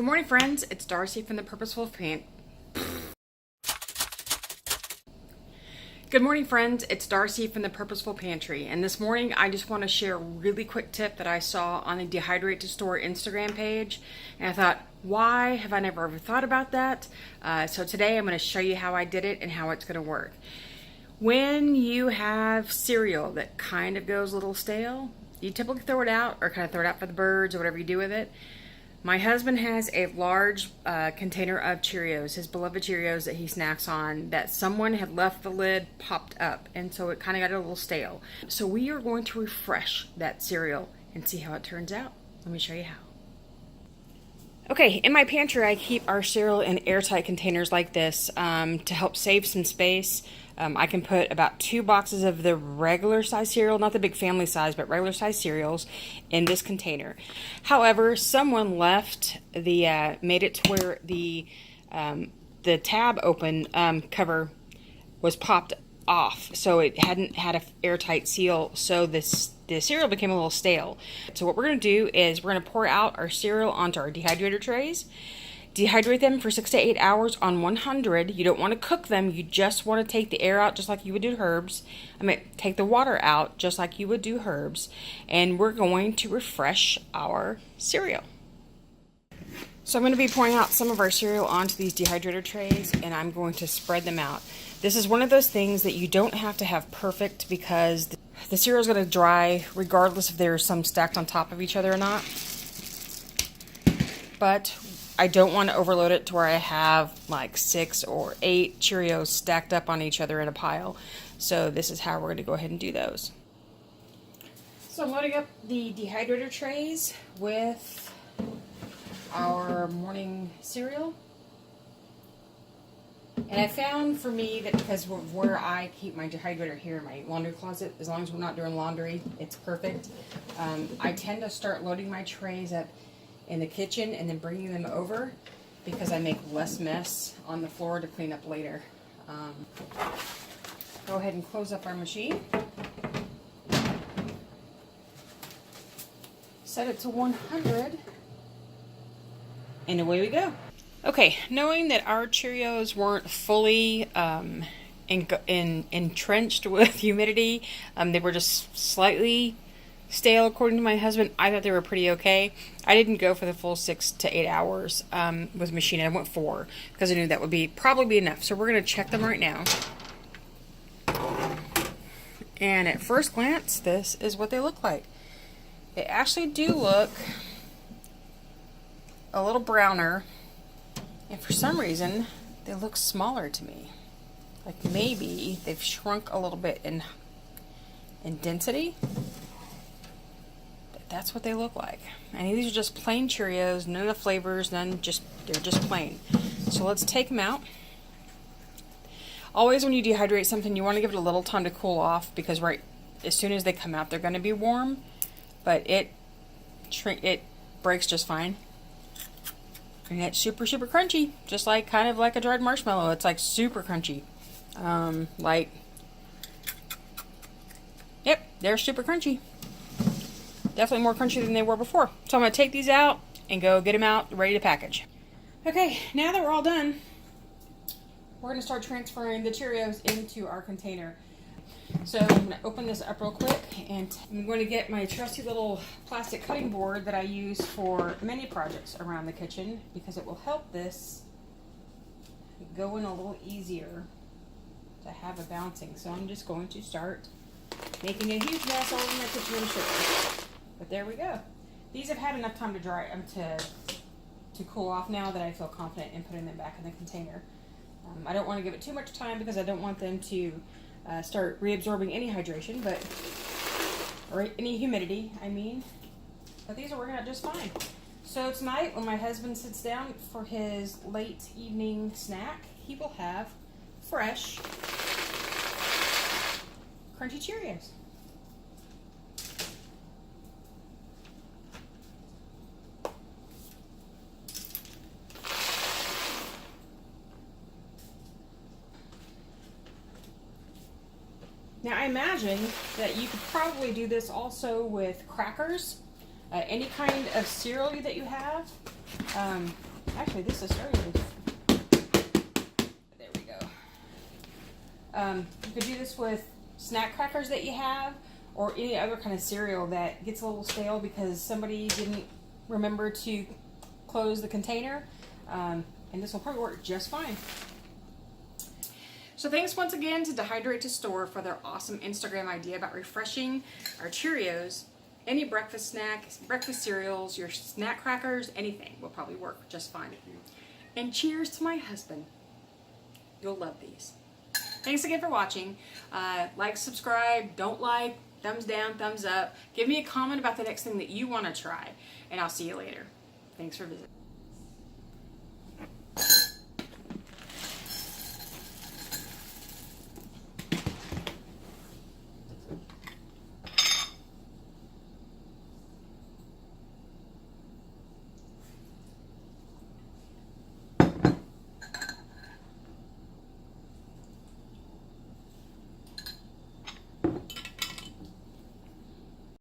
Good morning, friends. It's Darcy from the Purposeful Pantry. Good morning, friends. It's Darcy from the Purposeful Pantry. And this morning, I just want to share a really quick tip that I saw on the Dehydrate to Store Instagram page. And I thought, why have I never ever thought about that? So today, I'm going to show you how I did it and how it's going to work. When you have cereal that kind of goes a little stale, you typically throw it out or kind of throw it out for the birds or whatever you do with it. My husband has a large container of Cheerios, his beloved Cheerios that he snacks on, that someone had left the lid popped up, and so it kind of got a little stale. So we are going to refresh that cereal and see how it turns out. Let me show you how. Okay, in my pantry I keep our cereal in airtight containers like this to help save some space. I can put about 2 boxes of the regular size cereal, not the big family size, but regular size cereals in this container. However, someone left the, made it to where the tab open cover was popped off. So it hadn't had an airtight seal, so the cereal became a little stale. So what we're going to do is we're going to pour out our cereal onto our dehydrator trays. Dehydrate them for 6 to 8 hours on 100. You don't want to cook them. You just want to take the air out just like you would do herbs. Take the water out just like you would do herbs. And we're going to refresh our cereal. So I'm going to be pouring out some of our cereal onto these dehydrator trays, and I'm going to spread them out. This is one of those things that you don't have to have perfect, because the cereal is going to dry regardless if there's some stacked on top of each other or not. But I don't want to overload it to where I have like 6 or 8 Cheerios stacked up on each other in a pile. So this is how we're going to go ahead and do those. So I'm loading up the dehydrator trays with our morning cereal. And I found for me that because of where I keep my dehydrator here in my laundry closet, as long as we're not doing laundry, it's perfect. I tend to start loading my trays up in the kitchen and then bringing them over because I make less mess on the floor to clean up later. Go ahead and close up our machine. Set it to 100 and away we go. Okay, knowing that our Cheerios weren't fully entrenched with humidity, they were just slightly stale according to my husband. I thought they were pretty okay. I didn't go for the full 6 to 8 hours with machine. I went 4 because I knew that would probably be enough. So we're going to check them right now. And at first glance, this is what they look like. They actually do look a little browner, and for some reason they look smaller to me. Like maybe they've shrunk a little bit in density. That's what they look like. And these are just plain Cheerios, none of the flavors, they're just plain. So let's take them out. Always when you dehydrate something, you want to give it a little time to cool off, because as soon as they come out, they're going to be warm, but it breaks just fine. And it's super, super crunchy, just like kind of like a dried marshmallow. It's like super crunchy. Yep, they're super crunchy. Definitely more crunchy than they were before. So I'm going to take these out and go get them out ready to package. Okay, now that we're all done, we're going to start transferring the Cheerios into our container. So I'm going to open this up real quick, and I'm going to get my trusty little plastic cutting board that I use for many projects around the kitchen, because it will help this go in a little easier to have a bouncing. So I'm just going to start making a huge mess all over my kitchen and sugar. But there we go. These have had enough time to dry to cool off now that I feel confident in putting them back in the container. I don't want to give it too much time because I don't want them to start reabsorbing any hydration, or any humidity, I mean. But these are working out just fine. So tonight, when my husband sits down for his late evening snack, he will have fresh, crunchy Cheerios. Now I imagine that you could probably do this also with crackers, any kind of cereal that you have. Actually, this is starting to. There we go. You could do this with snack crackers that you have, or any other kind of cereal that gets a little stale because somebody didn't remember to close the container. And this will probably work just fine. So thanks once again to Dehydrate to Store for their awesome Instagram idea about refreshing our Cheerios. Any breakfast snack, breakfast cereals, your snack crackers, anything will probably work just fine. And cheers to my husband. You'll love these. Thanks again for watching. Like, subscribe, don't like, thumbs down, thumbs up. Give me a comment about the next thing that you want to try. And I'll see you later. Thanks for visiting.